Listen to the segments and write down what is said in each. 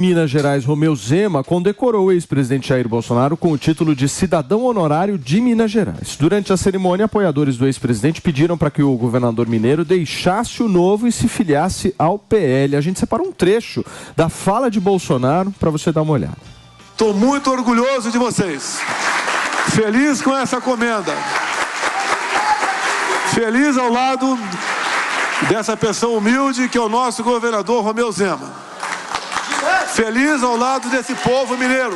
Minas Gerais, Romeu Zema, condecorou o ex-presidente Jair Bolsonaro com o título de cidadão honorário de Minas Gerais. Durante a cerimônia, apoiadores do ex-presidente pediram para que o governador mineiro deixasse o Novo e se filiasse ao PL. A gente separou um trecho da fala de Bolsonaro para você dar uma olhada. Estou muito orgulhoso de vocês. Feliz com essa comenda. Feliz ao lado dessa pessoa humilde que é o nosso governador Romeu Zema. Feliz ao lado desse povo mineiro,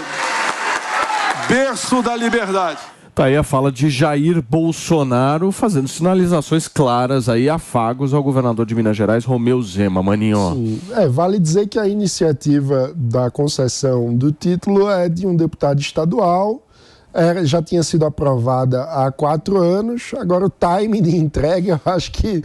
berço da liberdade. Tá aí a fala de Jair Bolsonaro fazendo sinalizações claras aí, afagos ao governador de Minas Gerais, Romeu Zema. Maninho. Sim, vale dizer que a iniciativa da concessão do título é de um deputado estadual, já tinha sido aprovada há 4 anos, agora o timing de entrega eu acho que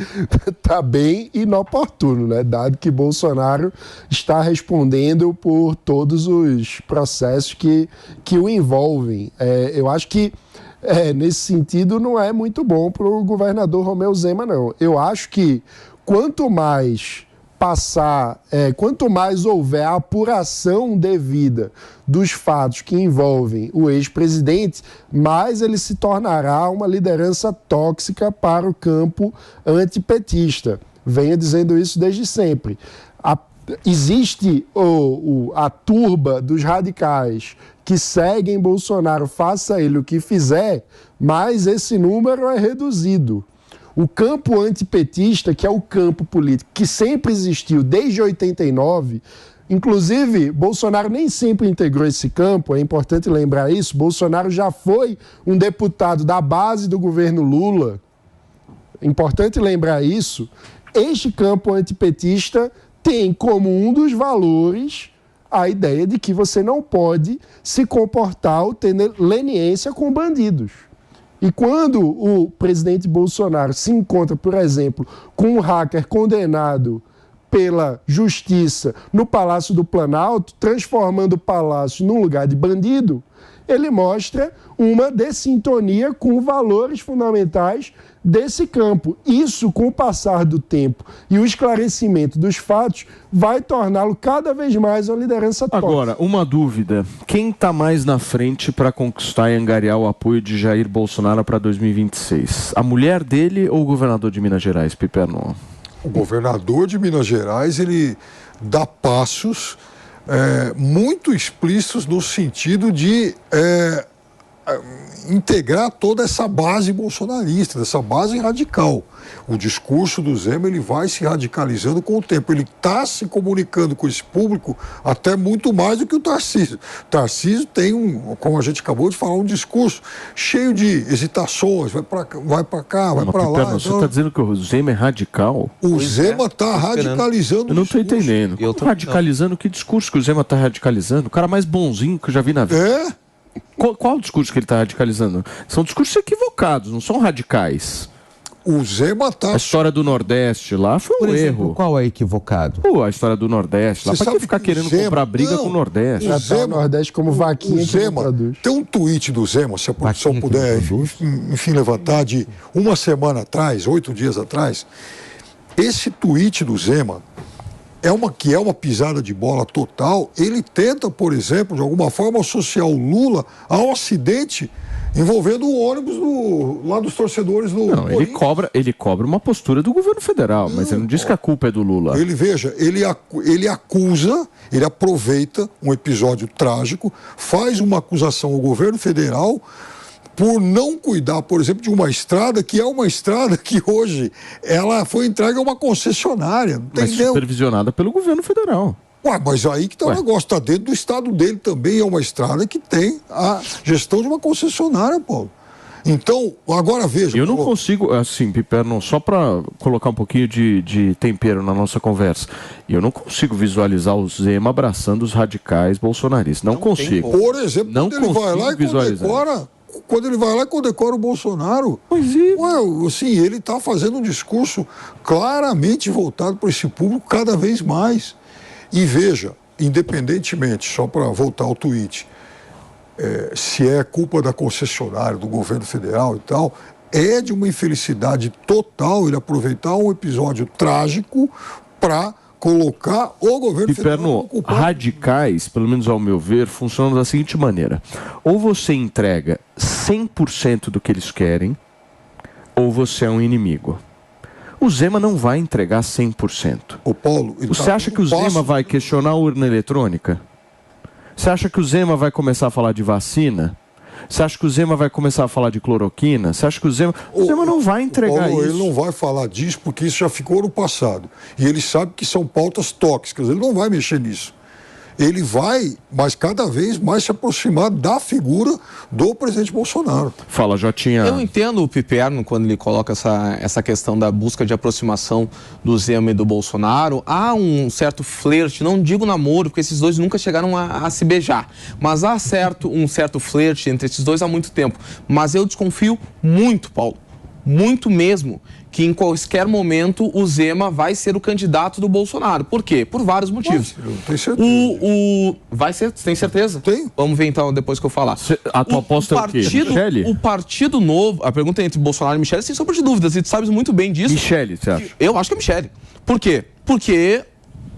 está bem inoportuno, né? Dado que Bolsonaro está respondendo por todos os processos que o envolvem. Eu acho que, nesse sentido, não é muito bom para o governador Romeu Zema, não. Eu acho que quanto mais houver a apuração devida dos fatos que envolvem o ex-presidente, mais ele se tornará uma liderança tóxica para o campo antipetista. Venho dizendo isso desde sempre. Existe a turba dos radicais que seguem Bolsonaro, faça ele o que fizer, mas esse número é reduzido. O campo antipetista, que é o campo político que sempre existiu desde 89, inclusive Bolsonaro nem sempre integrou esse campo, é importante lembrar isso. Bolsonaro já foi um deputado da base do governo Lula, importante lembrar isso. Este campo antipetista tem como um dos valores a ideia de que você não pode se comportar ou ter leniência com bandidos. E quando o presidente Bolsonaro se encontra, por exemplo, com um hacker condenado pela justiça no Palácio do Planalto, transformando o palácio num lugar de bandido, ele mostra uma dessintonia com valores fundamentais desse campo. Isso, com o passar do tempo e o esclarecimento dos fatos, vai torná-lo cada vez mais uma liderança tóxica. Agora, uma dúvida. Quem está mais na frente para conquistar e angariar o apoio de Jair Bolsonaro para 2026? A mulher dele ou o governador de Minas Gerais, Piperno? O governador de Minas Gerais, ele dá passos muito explícitos no sentido de integrar toda essa base bolsonarista, essa base radical. O discurso do Zema, ele vai se radicalizando com o tempo. Ele está se comunicando com esse público até muito mais do que o Tarcísio. O Tarcísio tem como a gente acabou de falar, um discurso cheio de hesitações, vai para cá, vai para lá. Você está dizendo que o Zema é radical? O Zema está radicalizando. Eu não estou entendendo. Radicalizando? Que discurso que o Zema está radicalizando? O cara mais bonzinho que eu já vi na vida. Qual o discurso que ele está radicalizando? São discursos equivocados, não são radicais. O Zema tá... A história do Nordeste lá foi um erro. Qual é equivocado? A história do Nordeste lá. Pra que ficar querendo comprar briga com o Nordeste? O Nordeste como vaquinha. O Zema, tem um tweet do Zema, se a produção puder, enfim, levantar, de uma semana atrás, 8 dias atrás. Esse tweet do Zema é uma pisada de bola total. Ele tenta, por exemplo, de alguma forma, associar o Lula ao acidente envolvendo o ônibus lá dos torcedores do... Não, ele cobra uma postura do governo federal, mas ele não diz que a culpa é do Lula. Ele acusa, ele aproveita um episódio trágico, faz uma acusação ao governo federal por não cuidar, por exemplo, de uma estrada que é uma estrada que hoje ela foi entregue a uma concessionária, entendeu? Mas supervisionada pelo governo federal. Mas aí que tá o negócio, está dentro do estado dele também, é uma estrada que tem a gestão de uma concessionária, Paulo. Então, agora veja... Eu não consigo, assim, Piperno, só para colocar um pouquinho de tempero na nossa conversa, eu não consigo visualizar o Zema abraçando os radicais bolsonaristas, não consigo. Por exemplo, quando ele vai lá e condecora o Bolsonaro, assim, ele está fazendo um discurso claramente voltado para esse público cada vez mais. E veja, independentemente, só para voltar ao tweet, se é culpa da concessionária, do governo federal e tal, é de uma infelicidade total ele aproveitar um episódio trágico para colocar o governo federal ocupado. Radicais, pelo menos ao meu ver, funcionam da seguinte maneira: ou você entrega 100% do que eles querem, ou você é um inimigo. O Zema não vai entregar 100%. O Paulo, você acha que o Zema vai questionar a urna eletrônica? Você acha que o Zema vai começar a falar de vacina? Você acha que o Zema vai começar a falar de cloroquina? Você acha que o Zema não vai entregar Paulo, isso? Ele não vai falar disso porque isso já ficou no passado. E ele sabe que são pautas tóxicas. Ele não vai mexer nisso. Ele vai, mas cada vez mais se aproximar da figura do presidente Bolsonaro. Fala, Jotinha. Eu entendo o Piperno quando ele coloca essa questão da busca de aproximação do Zema e do Bolsonaro. Há um certo flerte, não digo namoro, porque esses dois nunca chegaram a se beijar. Mas há um certo flerte entre esses dois há muito tempo. Mas eu desconfio muito, Paulo, muito mesmo, que em qualquer momento o Zema vai ser o candidato do Bolsonaro. Por quê? Por vários motivos. Tem certeza. Vai ser? Tem certeza? Tenho. Vamos ver então depois que eu falar. A tua aposta é o quê? Michele? O Partido Novo, a pergunta é entre Bolsonaro e Michele, sem sombra de dúvidas, e tu sabes muito bem disso. Michele, você acha? Eu acho que é Michele. Por quê? Porque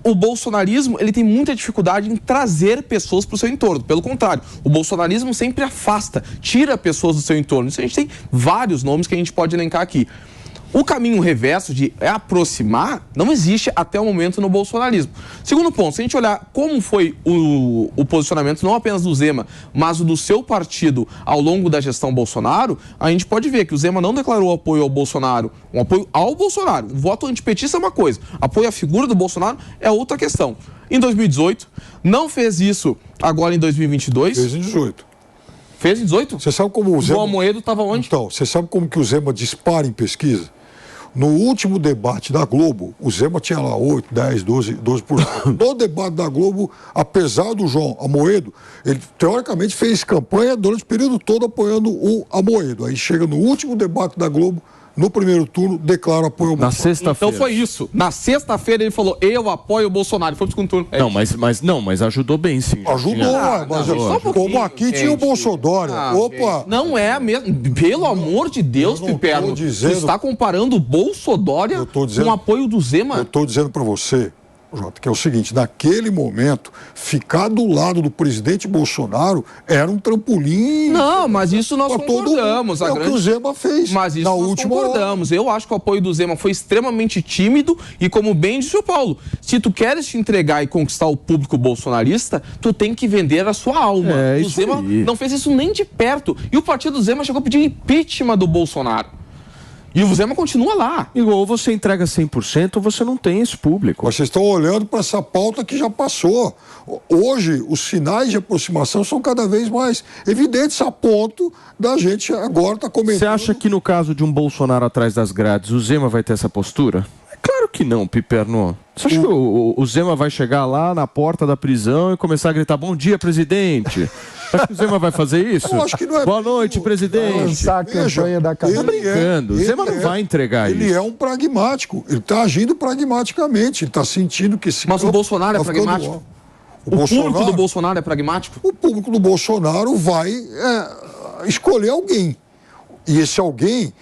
o bolsonarismo, ele tem muita dificuldade em trazer pessoas para o seu entorno. Pelo contrário, o bolsonarismo sempre afasta, tira pessoas do seu entorno. Isso a gente tem vários nomes que a gente pode elencar aqui. O caminho reverso de aproximar não existe até o momento no bolsonarismo. Segundo ponto, se a gente olhar como foi o posicionamento não apenas do Zema, mas o do seu partido ao longo da gestão Bolsonaro, a gente pode ver que o Zema não declarou apoio ao Bolsonaro, um apoio ao Bolsonaro. O voto antipetista é uma coisa, apoio à figura do Bolsonaro é outra questão. Em 2018, não fez isso agora em 2022. Fez em 18. Fez em 18? Você sabe como o Zema... João Amoedo estava onde? Então, você sabe como que o Zema dispara em pesquisa? No último debate da Globo, o Zema tinha lá 8, 10, 12%. No debate da Globo, apesar do João Amoedo, ele teoricamente fez campanha durante o período todo apoiando o Amoedo. Aí chega no último debate da Globo, no primeiro turno, declara apoio ao Bolsonaro. Na sexta-feira. Então foi isso. Na sexta-feira ele falou, eu apoio o Bolsonaro. Foi pro segundo turno. Mas ajudou bem, sim. Ajudou, como aqui tinha o Bolsonaro. Opa! Não é mesmo. Pelo amor de Deus, Piperno. Você está comparando o Bolsonaro com o apoio do Zema? Eu estou dizendo para você, Jota, que é o seguinte, naquele momento, ficar do lado do presidente Bolsonaro era um trampolim. Não, mas isso nós concordamos. É o que o Zema fez. Mas isso nós concordamos. Eu acho que o apoio do Zema foi extremamente tímido e, como bem disse o Paulo, se tu queres te entregar e conquistar o público bolsonarista, tu tem que vender a sua alma. O Zema não fez isso nem de perto. E o partido do Zema chegou a pedir impeachment do Bolsonaro. E o Zema continua lá. Ou você entrega 100% ou você não tem esse público. Mas vocês estão olhando para essa pauta que já passou. Hoje, os sinais de aproximação são cada vez mais evidentes a ponto da gente agora estar comentando. Você acha que no caso de um Bolsonaro atrás das grades, o Zema vai ter essa postura? Claro que não, Piperno. Você acha que o Zema vai chegar lá na porta da prisão e começar a gritar, bom dia, presidente? Acho que o Zema vai fazer isso? Eu acho que não é. Boa noite, presidente. Lançar a campanha da cadeia. Tá brincando. O Zema não vai entregar isso. Ele é um pragmático. Ele está agindo pragmaticamente. Ele está sentindo que... Mas o Bolsonaro é pragmático? O público do Bolsonaro é pragmático? O público do Bolsonaro vai escolher alguém. E esse alguém...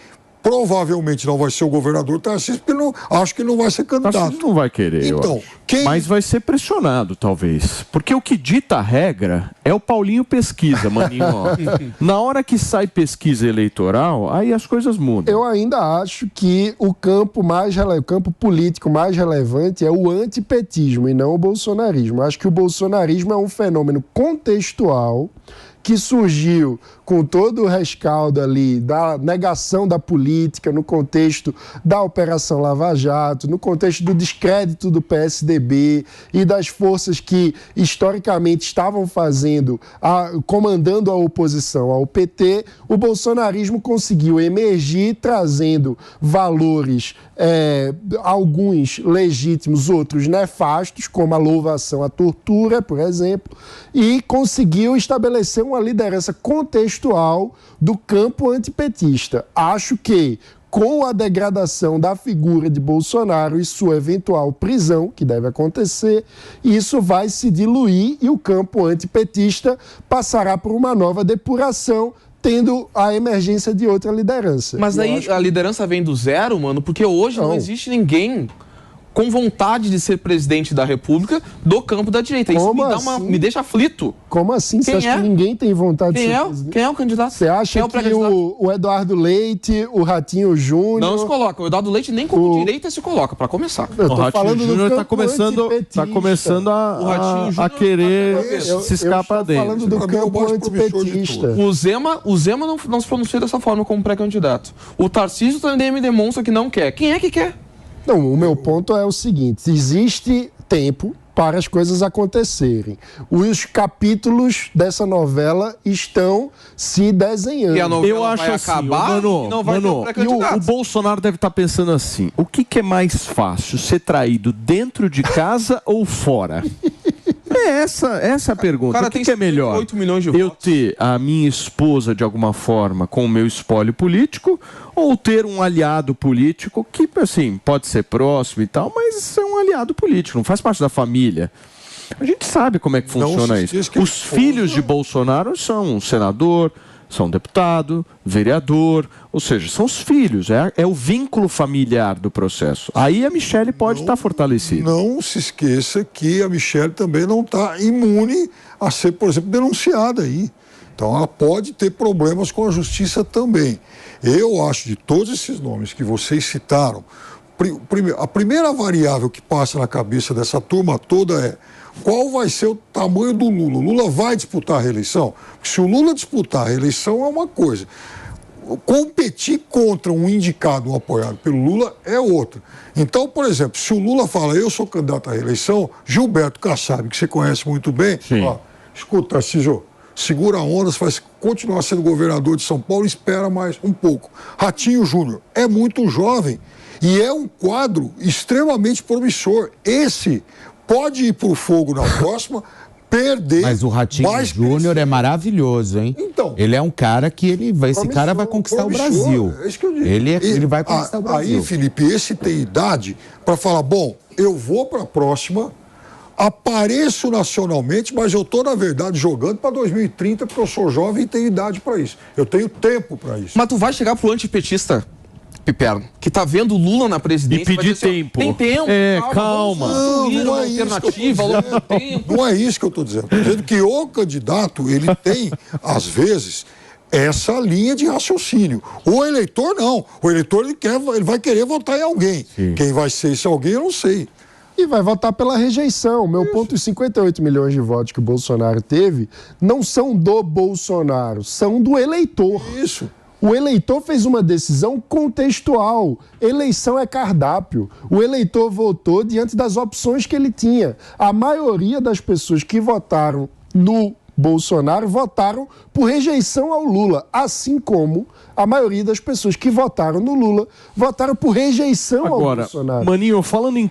provavelmente não vai ser o governador Tarcísio, porque acho que ele não vai ser candidato. Tarcísio não vai querer, então, mas vai ser pressionado, talvez. Porque o que dita a regra é o Paulinho Pesquisa, maninho. Na hora que sai pesquisa eleitoral, aí as coisas mudam. Eu ainda acho que o campo político mais relevante é o antipetismo e não o bolsonarismo. Acho que o bolsonarismo é um fenômeno contextual que surgiu com todo o rescaldo ali da negação da política, no contexto da Operação Lava Jato, no contexto do descrédito do PSDB e das forças que historicamente estavam comandando a oposição ao PT, o bolsonarismo conseguiu emergir trazendo valores, alguns legítimos, outros nefastos, como a louvação à tortura, por exemplo, e conseguiu estabelecer uma liderança contextual do campo antipetista. Acho que, com a degradação da figura de Bolsonaro e sua eventual prisão, que deve acontecer, isso vai se diluir e o campo antipetista passará por uma nova depuração, tendo a emergência de outra liderança. Mas daí a liderança vem do zero, mano, porque hoje não existe ninguém com vontade de ser presidente da República do campo da direita. Isso me deixa aflito. Como assim? Você acha que ninguém tem vontade de ser presidente? Quem é o candidato? Você acha que o Eduardo Leite, o Ratinho Júnior... Não se coloca. O Eduardo Leite nem como direita se coloca, para começar. Eu tô falando do Júnior campo tá começando a querer se escapar dele. Falando do campo antipetista. O Zema não se pronuncia dessa forma como pré-candidato. O Tarcísio também me demonstra que não quer. Quem é que quer? Não, o meu ponto é o seguinte: existe tempo para as coisas acontecerem. Os capítulos dessa novela estão se desenhando. E a novela eu acho vai assim, acabar e não vai ter um pré-candidato. O Bolsonaro deve estar pensando assim: o que é mais fácil, ser traído dentro de casa ou fora? Essa é a pergunta. Cara, o que é melhor? 8 milhões de eu votos. ter a minha esposa de alguma forma com o meu espólio político ou ter um aliado político que, assim, pode ser próximo e tal, mas é um aliado político, não faz parte da família. A gente sabe como é que funciona isso. Os filhos de Bolsonaro são um senador, são deputado, vereador, ou seja, são os filhos, é o vínculo familiar do processo. Aí a Michelle pode estar fortalecida. Não se esqueça que a Michelle também não está imune a ser, por exemplo, denunciada aí. Então ela pode ter problemas com a justiça também. Eu acho, de todos esses nomes que vocês citaram, a primeira variável que passa na cabeça dessa turma toda é: qual vai ser o tamanho do Lula? O Lula vai disputar a reeleição? Porque se o Lula disputar a reeleição é uma coisa. Competir contra um indicado, um apoiado pelo Lula é outra. Então, por exemplo, se o Lula fala, eu sou candidato à reeleição, Gilberto Kassab, que você conhece muito bem, ó, escuta, Tarcísio, segura a onda, você vai continuar sendo governador de São Paulo, espera mais um pouco. Ratinho Júnior é muito jovem e é um quadro extremamente promissor. Esse pode ir para o fogo na próxima, perder. Mas o Ratinho Júnior é maravilhoso, hein? Então, ele é um cara que esse cara vai conquistar o Brasil. É isso que eu digo. Ele vai conquistar o Brasil. Aí, Felipe, esse tem idade para falar, bom, eu vou para a próxima, apareço nacionalmente, mas eu estou, na verdade, jogando para 2030 porque eu sou jovem e tenho idade para isso. Eu tenho tempo para isso. Mas tu vai chegar pro antipetista, Piperno, que tá vendo Lula na presidência e pedir tempo. Tem tempo. Calma. Não é alternativa ao longo do tempo. Não é isso que eu estou dizendo. Estou dizendo que o candidato, ele tem, às vezes, essa linha de raciocínio. O eleitor, não. O eleitor, ele vai querer votar em alguém. Sim. Quem vai ser esse alguém, eu não sei. E vai votar pela rejeição. Meu ponto, os 58 milhões de votos que o Bolsonaro teve não são do Bolsonaro, são do eleitor. Isso. O eleitor fez uma decisão contextual. Eleição é cardápio. O eleitor votou diante das opções que ele tinha. A maioria das pessoas que votaram no Bolsonaro votaram por rejeição ao Lula, assim como a maioria das pessoas que votaram no Lula votaram por rejeição ao Bolsonaro. Agora, Maninho, falando em